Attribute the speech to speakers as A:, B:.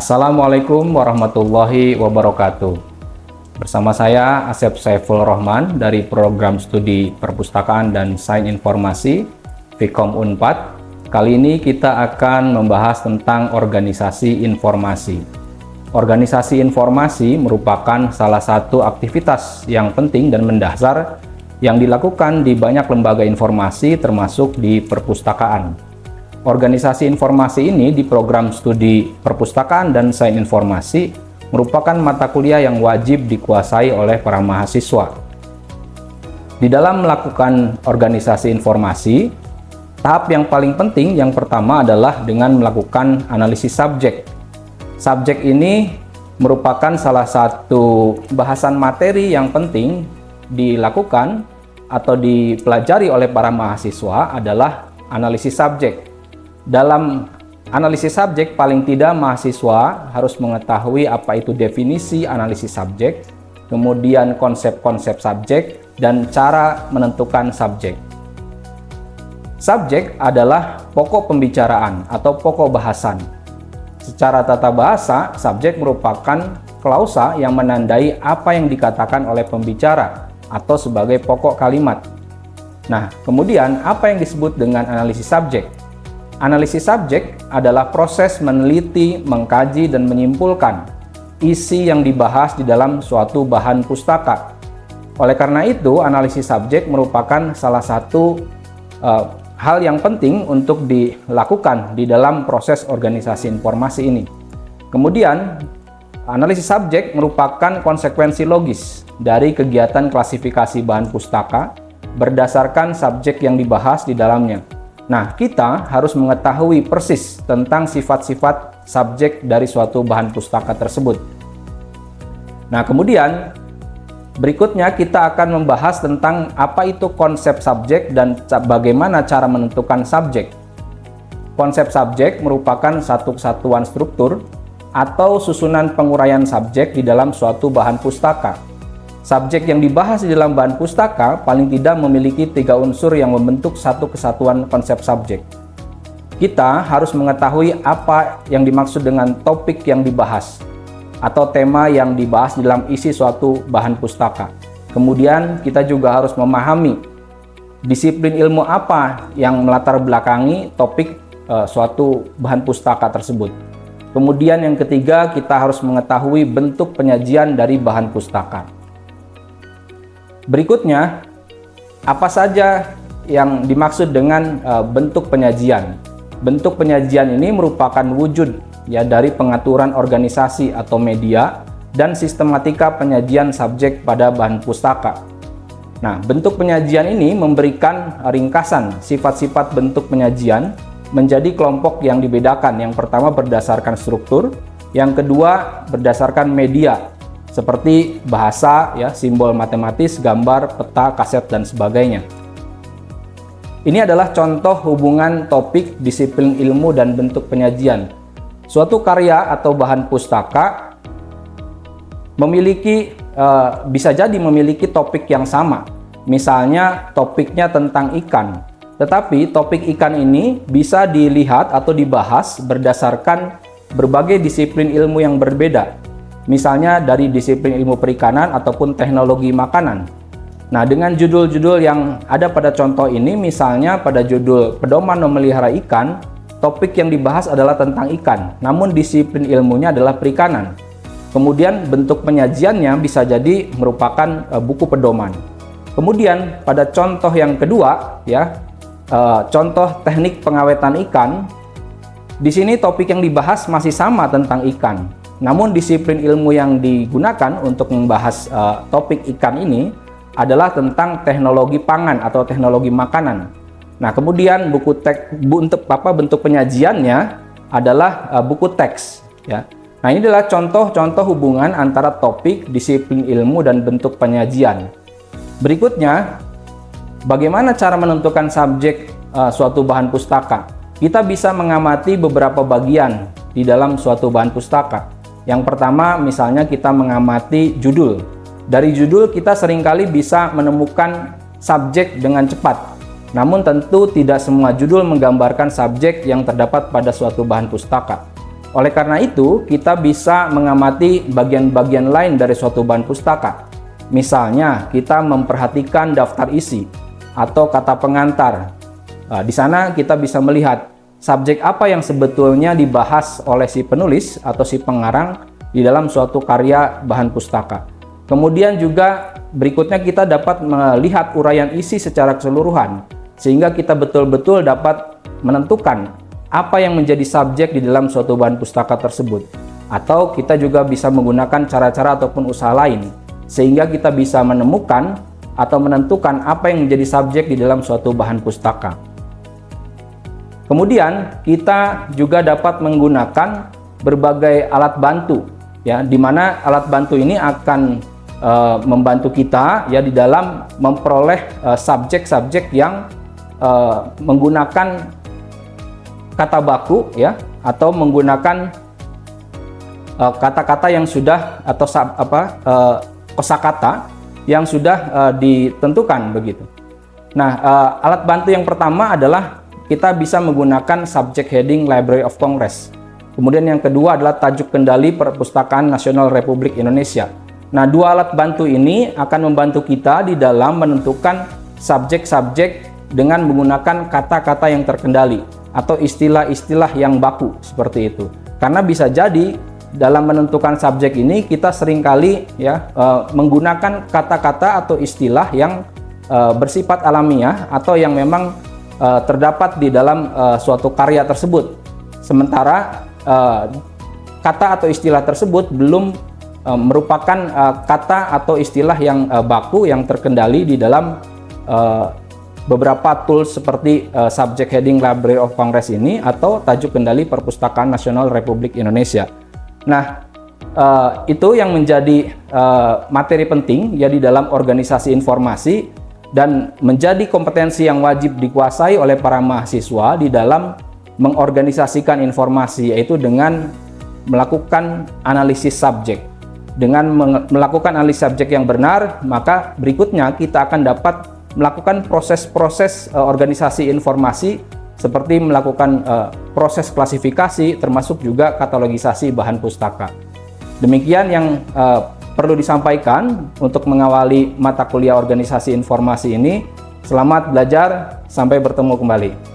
A: Assalamualaikum warahmatullahi wabarakatuh. Bersama saya Asep Saiful Rohman dari Program Studi Perpustakaan dan Sains Informasi Vkom Unpad. Kali ini kita akan membahas tentang organisasi informasi. Organisasi informasi merupakan salah satu aktivitas yang penting dan mendasar yang dilakukan di banyak lembaga informasi termasuk di perpustakaan. Organisasi informasi ini di Program Studi Perpustakaan dan Sains Informasi merupakan mata kuliah yang wajib dikuasai oleh para mahasiswa. Di dalam melakukan organisasi informasi, tahap yang paling penting yang pertama adalah dengan melakukan analisis subjek. Subjek ini merupakan salah satu bahasan materi yang penting dilakukan atau dipelajari oleh para mahasiswa adalah analisis subjek. Dalam analisis subjek, paling tidak mahasiswa harus mengetahui apa itu definisi analisis subjek, kemudian konsep-konsep subjek, dan cara menentukan subjek. Subjek adalah pokok pembicaraan atau pokok bahasan. Secara tata bahasa, subjek merupakan klausa yang menandai apa yang dikatakan oleh pembicara atau sebagai pokok kalimat. Nah, kemudian apa yang disebut dengan analisis subjek? Analisis subjek adalah proses meneliti, mengkaji, dan menyimpulkan isi yang dibahas di dalam suatu bahan pustaka. Oleh karena itu, analisis subjek merupakan salah satu hal yang penting untuk dilakukan di dalam proses organisasi informasi ini. Kemudian, analisis subjek merupakan konsekuensi logis dari kegiatan klasifikasi bahan pustaka berdasarkan subjek yang dibahas di dalamnya. Nah, kita harus mengetahui persis tentang sifat-sifat subjek dari suatu bahan pustaka tersebut. Nah, kemudian berikutnya kita akan membahas tentang apa itu konsep subjek dan bagaimana cara menentukan subjek. Konsep subjek merupakan satu kesatuan struktur atau susunan penguraian subjek di dalam suatu bahan pustaka. Subjek yang dibahas di dalam bahan pustaka paling tidak memiliki 3 unsur yang membentuk satu kesatuan konsep subjek. Kita harus mengetahui apa yang dimaksud dengan topik yang dibahas atau tema yang dibahas di dalam isi suatu bahan pustaka. Kemudian kita juga harus memahami disiplin ilmu apa yang melatar belakangi topik suatu bahan pustaka tersebut. Kemudian yang ketiga, kita harus mengetahui bentuk penyajian dari bahan pustaka. Berikutnya, apa saja yang dimaksud dengan bentuk penyajian? Bentuk penyajian ini merupakan wujud dari pengaturan organisasi atau media dan sistematika penyajian subjek pada bahan pustaka. Nah, bentuk penyajian ini memberikan ringkasan sifat-sifat bentuk penyajian menjadi kelompok yang dibedakan. Yang pertama berdasarkan struktur, yang kedua berdasarkan media, seperti bahasa, simbol matematis, gambar, peta, kaset, dan sebagainya. Ini adalah contoh hubungan topik, disiplin ilmu, dan bentuk penyajian. Suatu karya atau bahan pustaka bisa jadi memiliki topik yang sama. Misalnya topiknya tentang ikan, tetapi topik ikan ini bisa dilihat atau dibahas berdasarkan berbagai disiplin ilmu yang berbeda. Misalnya dari disiplin ilmu perikanan ataupun teknologi makanan. Nah, dengan judul-judul yang ada pada contoh ini, misalnya pada judul pedoman memelihara ikan, topik yang dibahas adalah tentang ikan, namun disiplin ilmunya adalah perikanan. Kemudian bentuk penyajiannya bisa jadi merupakan buku pedoman. Kemudian pada contoh yang kedua, contoh teknik pengawetan ikan, di sini topik yang dibahas masih sama tentang ikan. Namun disiplin ilmu yang digunakan untuk membahas topik ikan ini adalah tentang teknologi pangan atau teknologi makanan. Nah, kemudian bentuk penyajiannya adalah buku teks. Nah, ini adalah contoh-contoh hubungan antara topik, disiplin ilmu, dan bentuk penyajian. Berikutnya, bagaimana cara menentukan subjek suatu bahan pustaka? Kita bisa mengamati beberapa bagian di dalam suatu bahan pustaka. Yang pertama, misalnya kita mengamati judul. Dari judul kita seringkali bisa menemukan subjek dengan cepat. Namun tentu tidak semua judul menggambarkan subjek yang terdapat pada suatu bahan pustaka. Oleh karena itu, kita bisa mengamati bagian-bagian lain dari suatu bahan pustaka. Misalnya, kita memperhatikan daftar isi atau kata pengantar. Di sana kita bisa melihat subjek apa yang sebetulnya dibahas oleh si penulis atau si pengarang di dalam suatu karya bahan pustaka. Kemudian juga berikutnya kita dapat melihat uraian isi secara keseluruhan, sehingga kita betul-betul dapat menentukan apa yang menjadi subjek di dalam suatu bahan pustaka tersebut. Atau kita juga bisa menggunakan cara-cara ataupun usaha lain, sehingga kita bisa menemukan atau menentukan apa yang menjadi subjek di dalam suatu bahan pustaka. Kemudian kita juga dapat menggunakan berbagai alat bantu, ya, di mana alat bantu ini akan membantu kita ya di dalam memperoleh subjek-subjek yang menggunakan kata baku, ya, atau menggunakan kata-kata yang sudah atau kosakata yang sudah ditentukan begitu. Nah, alat bantu yang pertama adalah kita bisa menggunakan subject heading Library of Congress. Kemudian yang kedua adalah tajuk kendali Perpustakaan Nasional Republik Indonesia. Nah, dua alat bantu ini akan membantu kita di dalam menentukan subjek-subjek dengan menggunakan kata-kata yang terkendali atau istilah-istilah yang baku seperti itu. Karena bisa jadi dalam menentukan subjek ini kita seringkali ya menggunakan kata-kata atau istilah yang bersifat alamiah atau yang memang terdapat di dalam suatu karya tersebut. Sementara kata atau istilah tersebut belum merupakan kata atau istilah yang baku yang terkendali di dalam beberapa tools seperti subject heading Library of Congress ini atau tajuk kendali Perpustakaan Nasional Republik Indonesia. Nah, itu yang menjadi materi penting ya di dalam organisasi informasi dan menjadi kompetensi yang wajib dikuasai oleh para mahasiswa di dalam mengorganisasikan informasi, yaitu dengan melakukan analisis subjek. Dengan melakukan analisis subjek yang benar, maka berikutnya kita akan dapat melakukan proses-proses organisasi informasi seperti melakukan proses klasifikasi termasuk juga katalogisasi bahan pustaka. Demikian yang perlu disampaikan untuk mengawali mata kuliah organisasi informasi ini. Selamat belajar, sampai bertemu kembali.